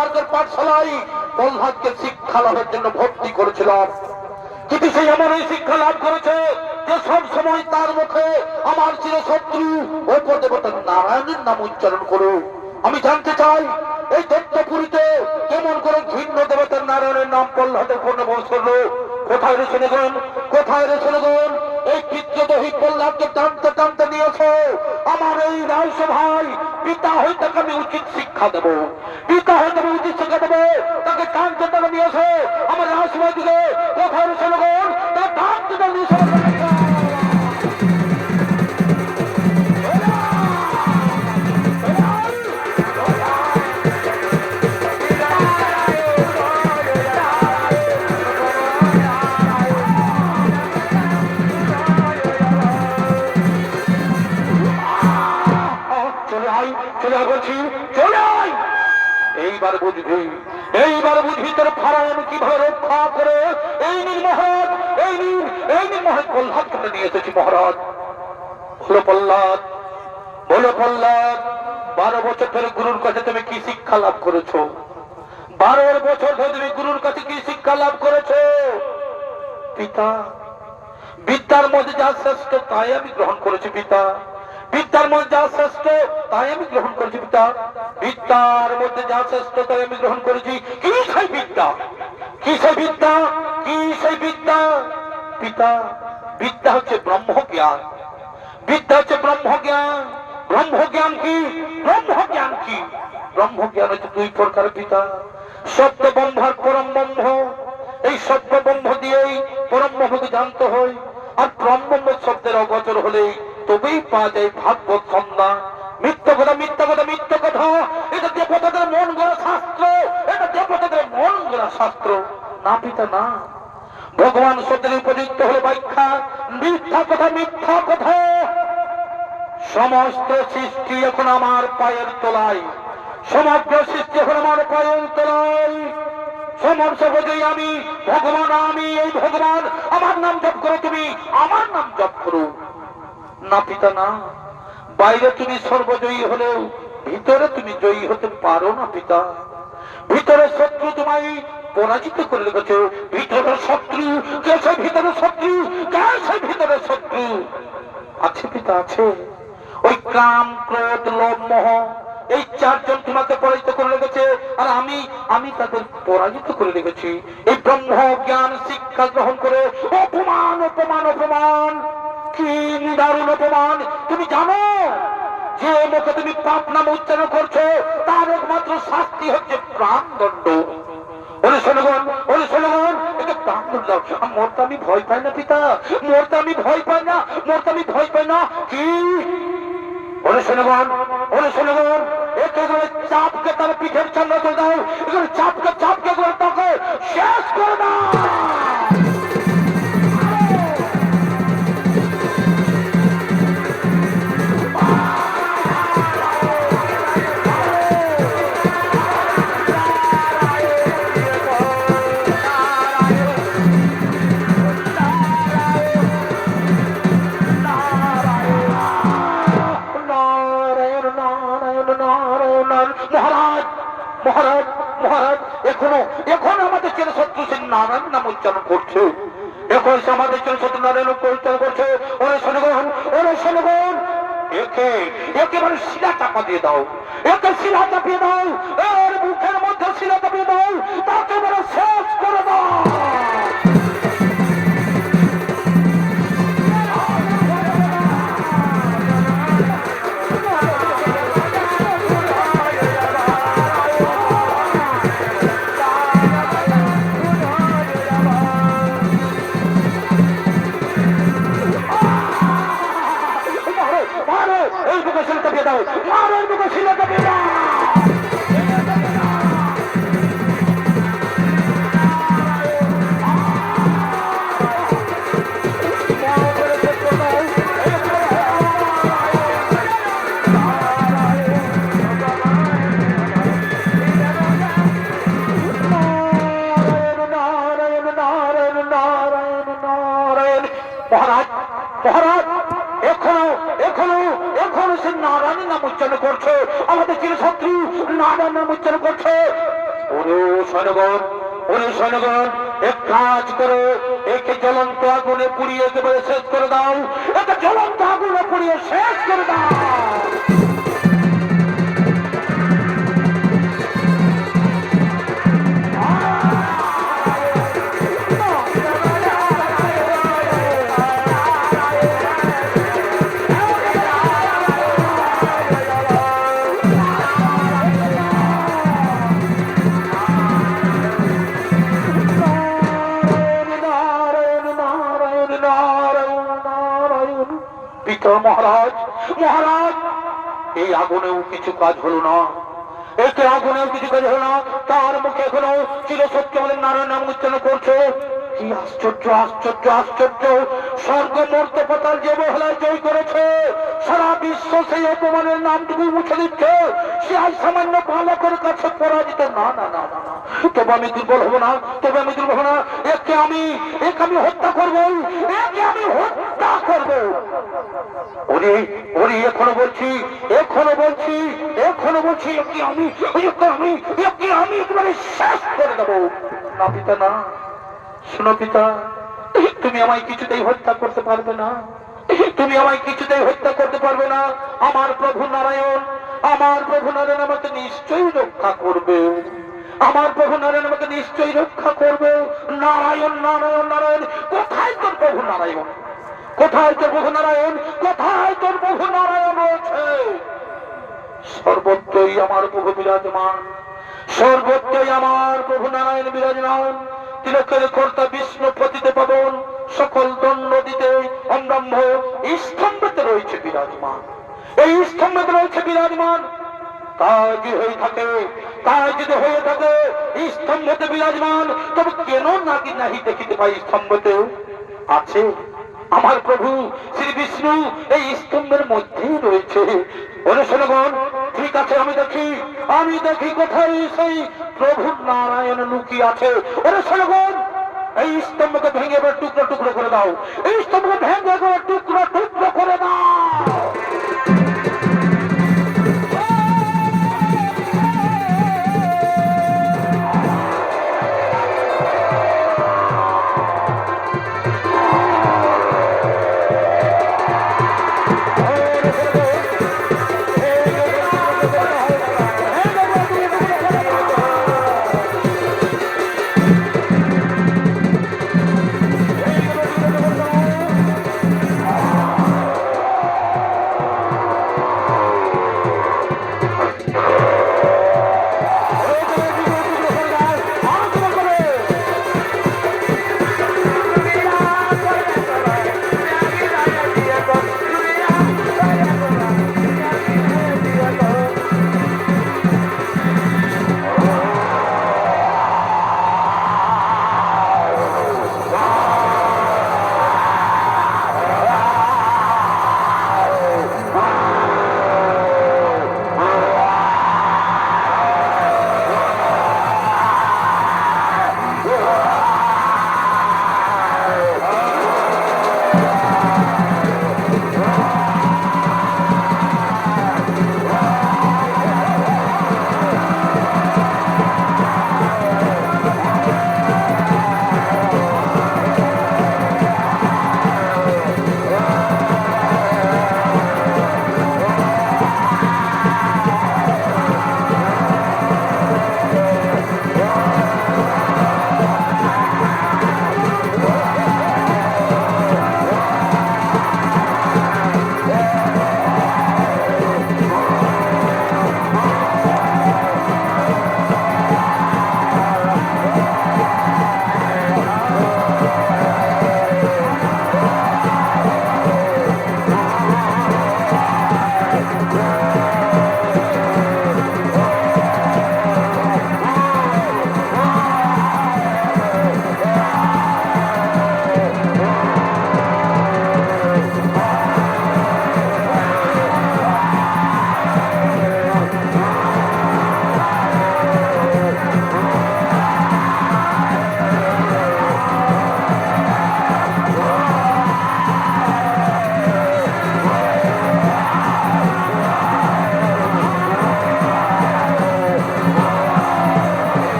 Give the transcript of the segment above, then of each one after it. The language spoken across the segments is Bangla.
মার্গের পাঠশালায় প্রহ্লাদকে শিক্ষা লাভের জন্য ভর্তি করেছিলাম, কিন্তু সেই আমার এই শিক্ষা লাভ করেছে যে সব সময় তার মুখে আমার চিরশত্রু উপদেবতা নারায়ণের নাম উচ্চারণ করো। আমি জানতে চাই এই দত্তপুরীতে কেমন করে ঘৃণ্য দেবতার নারায়ণের নাম প্রহ্লাদের পূর্ণ বস করলো? কোথায় রে শুনেগণ, কোথায় রে শুনেগণ? এই পিতৃদহী প্রহ্লাদকে টানতে টানতে নিয়েছে আমার এই রাজসভায়। পিতা হইতে আমি উচিত শিক্ষা দেব, পিতা হইতে আমি উচিত শিক্ষা দেবো, তাকে টানতে টানতে নিয়েছে আমার রাজসভায় দিকে। কোথায় রে শুনেগণ? তাকে টানতে টানতে নিয়েছে। এইবার বুঝবি, এইবার বুঝবি তোর ফারায়ণ কিভাবে রক্ষা করে। এই নির্মহৎ, এই নির্মহৎ প্রহ্লাদ করে নিয়ে এসেছি মহারাজ। বলো প্রহ্লাদ, বলো প্রহ্লাদ, 12 বছর ধরে গুরুর কাছে তুমি কি শিক্ষা লাভ করেছো? 12 বছর ধরে তুমি গুরুর কাছে কি শিক্ষা লাভ করেছো? পিতা, বিদ্যার মধ্যে যা শ্রেষ্ঠ তাই আমি গ্রহণ করেছি পিতা, বিদ্যার মধ্যে যা শ্রেষ্ঠ তাই আমি গ্রহণ করেছি পিতা, বিদ্যার মধ্যে যা শ্রেষ্ঠ তাই আমি গ্রহণ করেছি। কি সেই বিদ্যা, কি সেই বিদ্যা, কি সেই বিদ্যা? পিতা, বিদ্যা হচ্ছে ব্রহ্মজ্ঞান, বিদ্যা হচ্ছে ব্রহ্মজ্ঞান। ব্রহ্মজ্ঞান কি? ব্রহ্মজ্ঞান কি? ব্রহ্মজ্ঞান হচ্ছে 2 প্রকার পিতা। সত্য ব্রহ্মার পরম ব্রহ্ম, এই সত্য ব্রহ্ম দিয়েই পরম ব্রহ্মকে জানতে হয়। আর পরম ব্রহ্ম শব্দের অগোচর হলেই তবেই পাওয়া যায় ভাগবত সন্ধ্যা। মিথ্যা কথা, মিথ্যা কথা, মিথ্যা কথা। এটা দেবতাদের মন গড়া শাস্ত্র, এটা দেবতাদের মন গড়া শাস্ত্র না পিতা না। ভগবান শব্দের উপযুক্ত হলো ব্যাখ্যা। মিথ্যা কথা, মিথ্যা কথা। সমস্ত সৃষ্টি এখন আমার পায়ের তলায়, সমগ্র সৃষ্টি এখন আমার পায়ের তলায়। সমস্ত বোঝাই আমি ভগবান, আমি এই ভগবান। আমার নাম জপ করো, তুমি আমার নাম জপ করো না পিতা না। বাইরে তুমি সর্বজয়ী হলেও ভিতরে তুমি জয়ী হতে পারো না পিতা। ভিতরে শত্রু তোমায় পরাজিত করে রেখেছে। ভিতরে শত্রু কে? সে ভিতরে শত্রু কে? সে ভিতরে শত্রু আছে পিতা, আছে। ওই কাম, ক্রোধ, লোভ, মোহ, এই 4 জন তোমাকে পরাজিত করে রেখেছে। আর আমি তাদের পরাজিত করে রেখেছি। এই ব্রহ্ম জ্ঞান শিক্ষা গ্রহণ করে অপমান, অপমান, অপমান। কি নিদারুণ অপমান! তুমি জানো যে মুখে তুমি পাপ নাম উচ্চারণ করছো তার একমাত্র শাস্তি হচ্ছে প্রাণদণ্ড। ওরে শোনগণ, ওরে শোনগণ, এটা প্রাণদণ্ড। মরতে আমি ভয় পাই না পিতা, মরতে আমি ভয় পাই না, মরতে আমি ভয় পাই না। কি? ওরে শোনগণ, ওরে শোনগণ, একেবারে চাপকে তার পিঠের সামনে চলে দাও, এখানে চাপকে চাপকে করে তাকে শেষ করে দাও। মহারাজ, মহারাজ, মহারাজ, এখনো আমাদের ছেলে শত্রু সে নারায়ণ নাম উচ্চারণ করছে। এখন সে আমাদের ছেলে শত্রু নারায়ণ উচ্চারণ করছে। ওরে শোনগণ, ওরে শোনগণ, একেবারে শিলা চাপা দিয়ে দাও, একে শিলা চাপিয়ে দাও, এর মুখের মধ্যে শিলা চাপিয়ে দাও, তাকে এবারে শেষ করে দাও। মহারাজ, মহারাজ, এখনো এখনো এখনো সে নারায়ণের নাম উচ্চারণ করছে। আমাদের চির শত্রু নারায়ণ নাম উচ্চারণ করছে। ওরে সৈন্যগণ, ওরে সৈন্যগণ, এক কাজ করো, একে জ্বলন্ত আগুনে পুড়িয়ে একেবারে শেষ করে দাও, একে জ্বলন্ত আগুনে পুড়িয়ে শেষ করে দাও। মহারাজ, মহারাজ, এই আগুনেও কিছু কাজ হলো না, এতে আগুনেও কিছু কাজ হলো না, তার মুখে এখনো চিরসত্য আমাদের নারায়ণ নাম উচ্চারণ করছে। কি আশ্চর্য, আশ্চর্য, আশ্চর্য! স্বর্গ মর্ত পাতাল যে মহলায় জয় করেছে, সারা বিশ্ব সেই অপমানের নামটুকু মুছে দিচ্ছে, সে আজ সামান্য বালকের কাছে পরাজিত। না না না না না, তবে আমি দুর্বল হবো না, তবে আমি দুর্বল হবো না, একে আমি হত্যা করবো, একে আমি হত্যা করবো। ওরে ওরে, এখনো বলছি, এখনো বলছি, এখনো বলছি, একে আমি একেবারে শেষ করে দেবো। না পিতা না, শোনো পিতা, তুমি আমায় কিছুতেই হত্যা করতে পারবে না, তুমি আমায় কিছুতেই হত্যা করতে পারবে না। আমার প্রভু নারায়ণ, আমার প্রভু নারায়ণ আমাকে নিশ্চয়ই রক্ষা করবে, আমার প্রভু নারায়ণ আমাকে নিশ্চয়ই রক্ষা করবে। নারায়ণ, নারায়ণ, নারায়ণ, কোথায় তোর প্রভু নারায়ণ? কোথায় তোর প্রভু নারায়ণ? কোথায় তোর প্রভু নারায়ণ রয়েছে? সর্বত্রই আমার প্রভু বিরাজমান, সর্বত্রই আমার প্রভু নারায়ণ বিরাজমান। তিলকের কর্তা বিষ্ণু পতিতে পাবন, সকল দণ্ড দিতে অম্ব্রহ্ম স্তম্ভতে রয়েছে বিরাজমান, এই স্তম্ভতে রয়েছে বিরাজমান। তাই যদি হয়ে থাকে, তাই যদি হয়ে থাকে স্তম্ভতে বিরাজমান, তবে কেন নাকি নাহি দেখিতে পাই স্তম্ভতেও আছে আমার প্রভু শ্রী বিষ্ণু, এই স্তম্ভের মধ্যেই রয়েছে। অনুসরণ, ঠিক আছে, আমি দেখি কোথায় সেই প্রভু নারায়ণ লুকিয়ে আছে। অনুসরণ, এই স্তম্ভকে ভেঙে এবার টুকরো টুকরো করে দাও, এই স্তম্ভকে ভেঙে এবার টুকরো টুকরো করে দাও।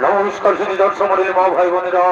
নমস্কার, শুধু দর্শক মন্ডলী, মা ভাই বোনেরা।